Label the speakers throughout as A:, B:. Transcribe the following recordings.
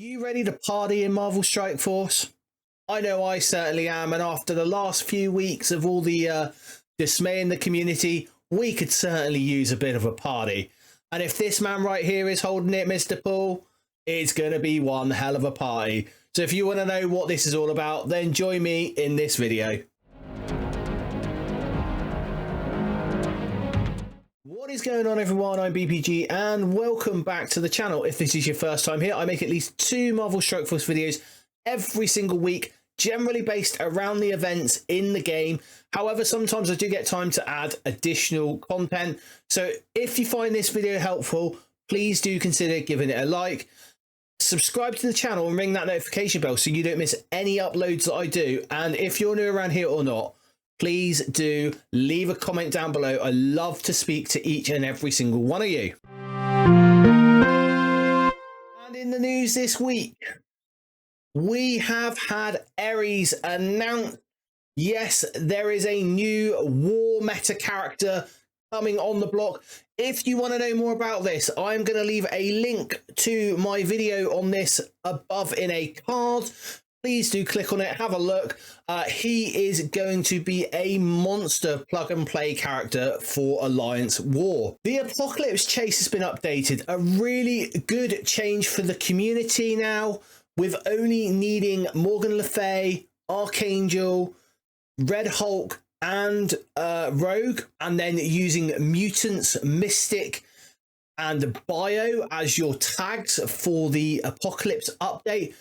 A: You ready to party in Marvel Strike Force? I know I certainly am, and after the last few weeks of all the dismay in the community, we could certainly use a bit of a party. And if this man right here is holding it, Mr. Paul, it's going to be one hell of a party. So if you want to know what this is all about, then join me in this video. What is going on, everyone? I'm BPG and welcome back to the channel. If this is your first time here, I make at least 2 Marvel Strike Force videos every single week, generally based around the events in the game. However, sometimes I do get time to add additional content. So if you find this video helpful, please do consider giving it a like. Subscribe to the channel and ring that notification bell so you don't miss any uploads that I do. And if you're new around here or not, please do leave a comment down below. I love to speak to each and every single one of you. And in the news this week, we have had Ares announce. Yes, there is a new war meta character coming on the block. If you want to know more about this, I'm going to leave a link to my video on this above in a card. Please do click on it, have a look. He is going to be a monster plug and play character for Alliance War. The Apocalypse Chase has been updated, a really good change for the community now, with only needing Morgan Le Fay, Archangel, Red Hulk, and Rogue, and then using Mutants, Mystic, and Bio as your tags for the Apocalypse update.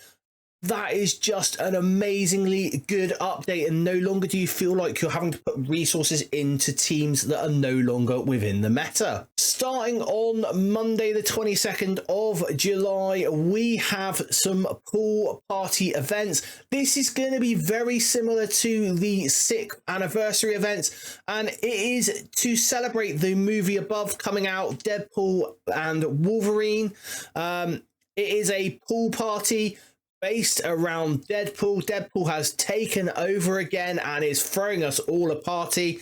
A: That is just an amazingly good update, and no longer do you feel like you're having to put resources into teams that are no longer within the meta. Starting on Monday the 22nd of July, we have some pool party events. This is going to be very similar to the 6th anniversary events, and it is to celebrate the movie above coming out, Deadpool and Wolverine. It is a pool party based around Deadpool. Deadpool has taken over again and is throwing us all a party.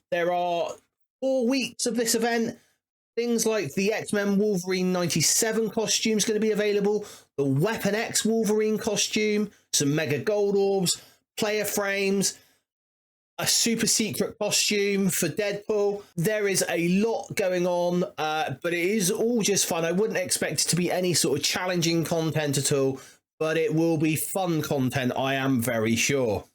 A: There are 4 weeks of this event. Things like the X-Men Wolverine 97 costume is going to be available, the Weapon X Wolverine costume, some Mega Gold Orbs, player frames, a super secret costume for Deadpool. There is a lot going on, but it is all just fun. I wouldn't expect it to be any sort of challenging content at all, but it will be fun content, I am very sure.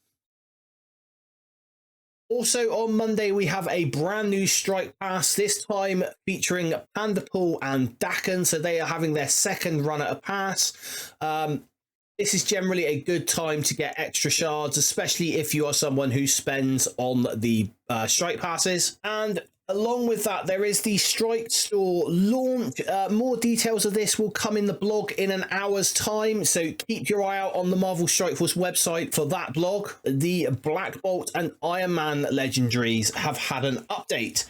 A: Also on Monday, we have a brand new Strike Pass, this time featuring Pandapool and Dakin, so they are having their second run at a pass. This is generally a good time to get extra shards, especially if you are someone who spends on the Strike Passes. And along with that, there is the Strike Store launch. More details of this will come in the blog in an hour's time, so keep your eye out on the Marvel Strike Force website for that blog. The Black Bolt and Iron Man legendaries have had an update.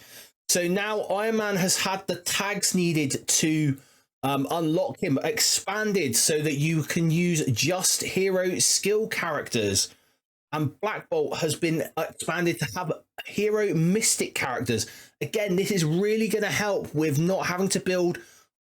A: So now Iron Man has had the tags needed to unlock him expanded so that you can use just hero skill characters. And Black Bolt has been expanded to have hero mystic characters. Again, this is really going to help with not having to build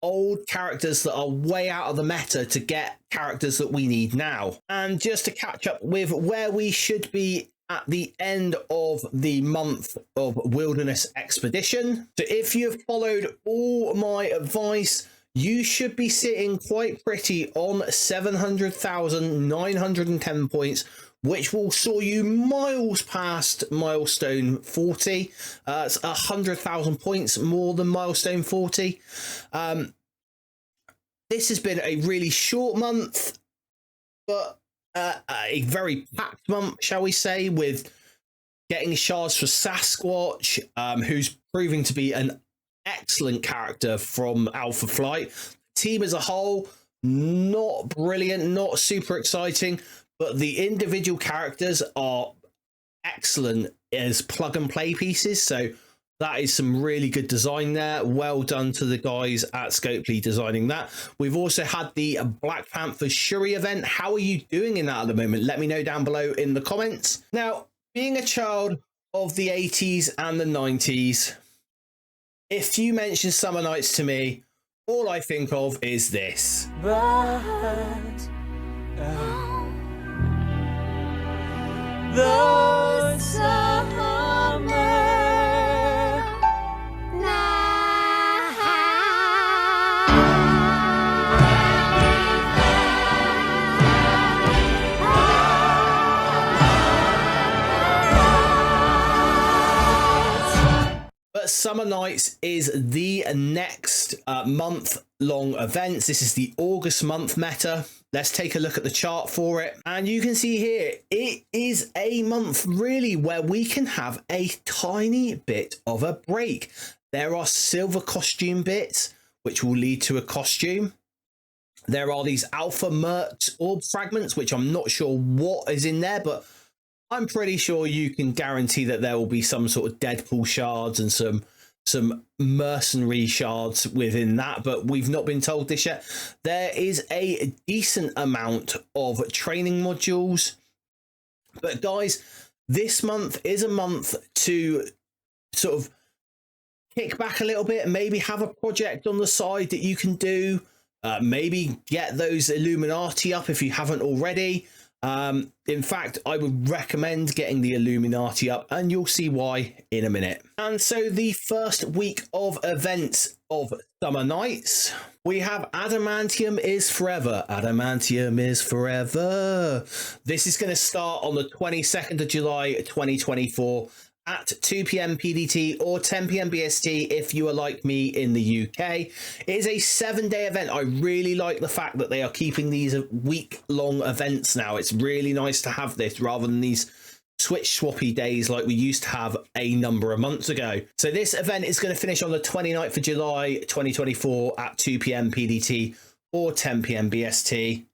A: old characters that are way out of the meta to get characters that we need now. And just to catch up with where we should be at the end of the month of Wilderness Expedition. So if you've followed all my advice, you should be sitting quite pretty on 700,910 points, which will soar you miles past milestone 40. It's 100,000 points more than milestone 40. This has been a really short month, but a very packed month, shall we say, with getting shards for Sasquatch, who's proving to be an excellent character from Alpha Flight. Team as a whole, not brilliant, not super exciting, but the individual characters are excellent as plug and play pieces. So that is some really good design there. Well done to the guys at Scopely designing that. We've also had the Black Panther Shuri event. How are you doing in that at the moment? Let me know down below in the comments. Now, being a child of the 80s and the 90s, if you mention Summer Nights to me, all I think of is this.
B: But the summer
A: But Summer Nights is the next month-long event. This is the August month meta. Let's take a look at the chart for it. And you can see here, it is a month really where we can have a tiny bit of a break. There are silver costume bits, which will lead to a costume. There are these alpha merch orb fragments, which I'm not sure what is in there, but I'm pretty sure you can guarantee that there will be some sort of Deadpool shards and some mercenary shards within that, but we've not been told this yet. There is a decent amount of training modules. But guys, this month is a month to sort of kick back a little bit and maybe have a project on the side that you can do. Maybe get those Illuminati up if you haven't already. In fact, I would recommend getting the Illuminati up, and you'll see why in a minute. And so the first week of events of Summer Nights, we have Adamantium is Forever. Adamantium is Forever. This is going to start on the 22nd of July 2024 at 2 p.m. PDT or 10 p.m. BST if you are like me in the UK. It is a 7-day event. I really like the fact that they are keeping these week-long events now. It's really nice to have this rather than these switch swappy days like we used to have a number of months ago. So this event is going to finish on the 29th of July 2024 at 2 p.m. PDT or 10 p.m. BST.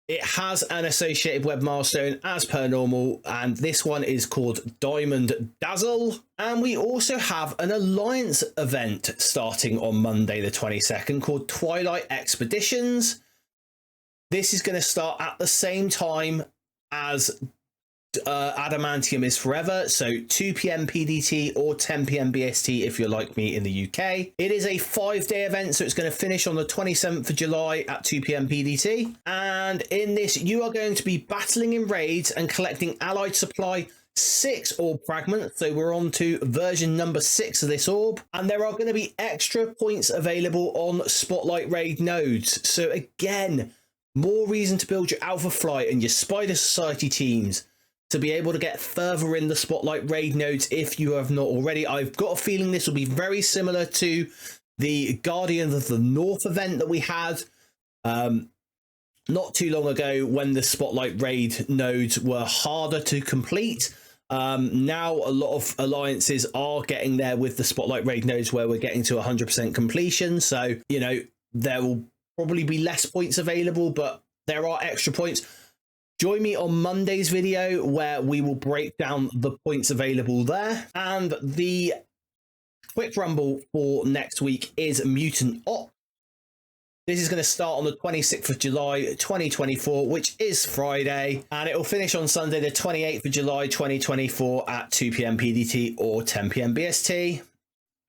A: It has an associated web milestone as per normal, and this one is called Diamond Dazzle. And we also have an Alliance event starting on Monday the 22nd called Twilight Expeditions. This is going to start at the same time as Adamantium is Forever, so 2 p.m. PDT or 10 p.m. BST if you're like me in the UK. It is a 5-day event, so it's going to finish on the 27th of July at 2 p.m. PDT. And in this, you are going to be battling in raids and collecting allied supply 6 orb fragments. So we're on to version number 6 of this orb. And there are going to be extra points available on Spotlight raid nodes. So again, more reason to build your Alpha Flight and your Spider Society teams to be able to get further in the Spotlight raid nodes if you have not already. I've got a feeling this will be very similar to the Guardians of the North event that we had not too long ago when the Spotlight raid nodes were harder to complete. Now a lot of alliances are getting there with the Spotlight raid nodes where we're getting to 100% completion. So, you know, there will probably be less points available, but there are extra points. Join me on Monday's video where we will break down the points available there. And the quick rumble for next week is Mutant Op. This is going to start on the 26th of July 2024, which is Friday, and it will finish on Sunday the 28th of July 2024 at 2 p.m. PDT or 10 p.m. BST.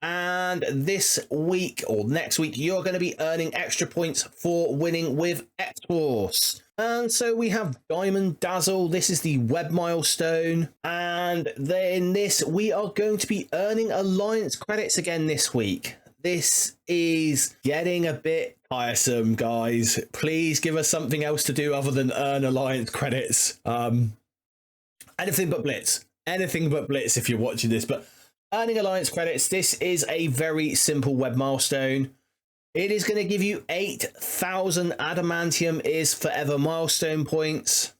A: And this week or next week, you're going to be earning extra points for winning with X-Force. And so we have Diamond Dazzle. This is the web milestone. And then in this, we are going to be earning Alliance credits again this week. This is getting a bit tiresome, guys. Please give us something else to do other than earn Alliance credits. Anything but Blitz. Anything but Blitz if you're watching this. But earning Alliance credits, this is a very simple web milestone. It is going to give you 8,000 Adamantium is Forever milestone points.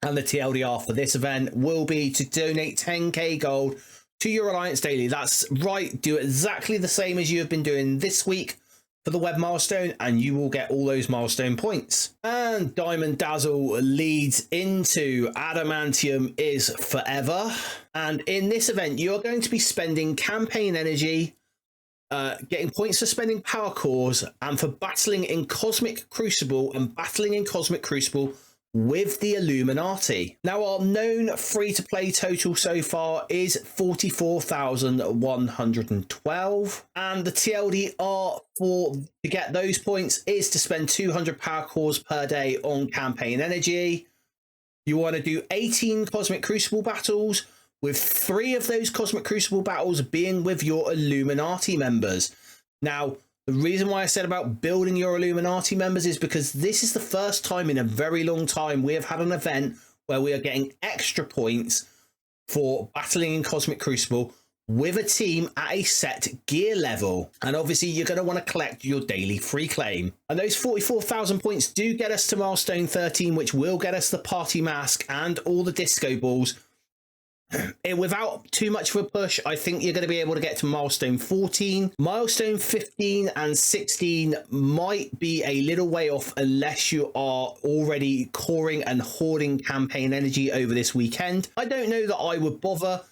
A: And the TLDR for this event will be to donate 10k gold to your Alliance Daily. That's right. Do exactly the same as you have been doing this week for the web milestone, and you will get all those milestone points. And Diamond Dazzle leads into Adamantium is Forever. And in this event, you're going to be spending campaign energy, getting points for spending power cores and for battling in Cosmic Crucible. And battling in Cosmic Crucible with the Illuminati. Now, our known free-to-play total so far is 44,112, and the TLDR to get those points is to spend 200 power cores per day on campaign energy. You want to do 18 Cosmic Crucible battles, with 3 of those Cosmic Crucible battles being with your Illuminati members. Now, the reason why I said about building your Illuminati members is because this is the first time in a very long time we have had an event where we are getting extra points for battling in Cosmic Crucible with a team at a set gear level. And obviously you're going to want to collect your daily free claim. And those 44,000 points do get us to milestone 13, which will get us the party mask and all the disco balls. Without too much of a push, I think you're going to be able to get to milestone 14. Milestone 15 and 16 might be a little way off unless you are already coring and hoarding campaign energy over this weekend. I don't know that I would bother.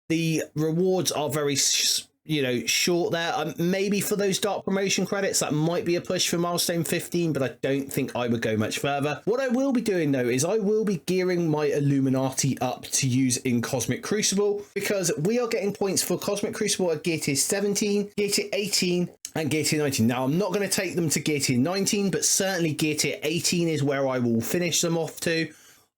A: The rewards are very short there. Maybe for those dark promotion credits that might be a push for milestone 15, but I don't think I would go much further. What I will be doing though is I will be gearing my Illuminati up to use in Cosmic Crucible, because we are getting points for Cosmic Crucible at gear tier 17, gear tier 18 and gear tier 19. Now I'm not going to take them to gear tier 19, but certainly gear tier 18 is where I will finish them off to.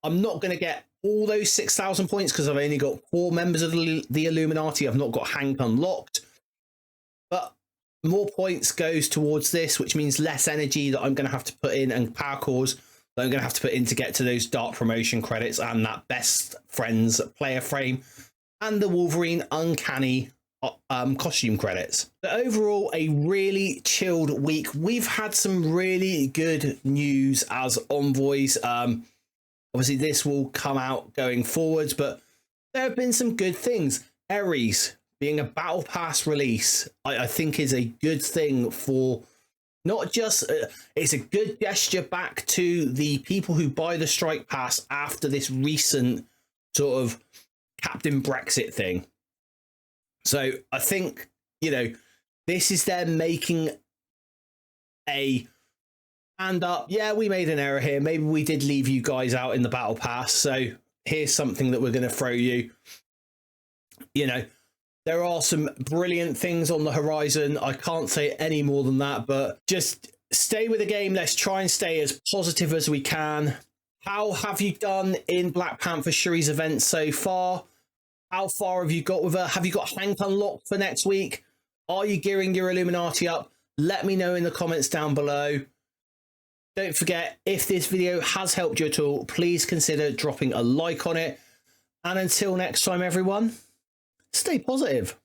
A: I'm not going to get all those 6,000 points because I've only got 4 members of the Illuminati. I've not got Hank unlocked, but more points goes towards this, which means less energy that I'm going to have to put in and power cores that I'm going to have to put in to get to those dark promotion credits and that best friends player frame and the Wolverine uncanny costume credits. But overall, a really chilled week. We've had some really good news as envoys. Obviously, this will come out going forwards, but there have been some good things. Ares being a Battle Pass release, I think is a good thing for not just... it's a good gesture back to the people who buy the Strike Pass after this recent sort of Captain Brexit thing. So I think, this is them making a... And yeah, we made an error here. Maybe we did leave you guys out in the Battle Pass. So here's something that we're going to throw you. There are some brilliant things on the horizon. I can't say any more than that, but just stay with the game. Let's try and stay as positive as we can. How have you done in Black Panther Shuri's event so far? How far have you got with her? Have you got Hank unlocked for next week? Are you gearing your Illuminati up? Let me know in the comments down below. Don't forget, if this video has helped you at all, please consider dropping a like on it. And until next time, everyone, stay positive.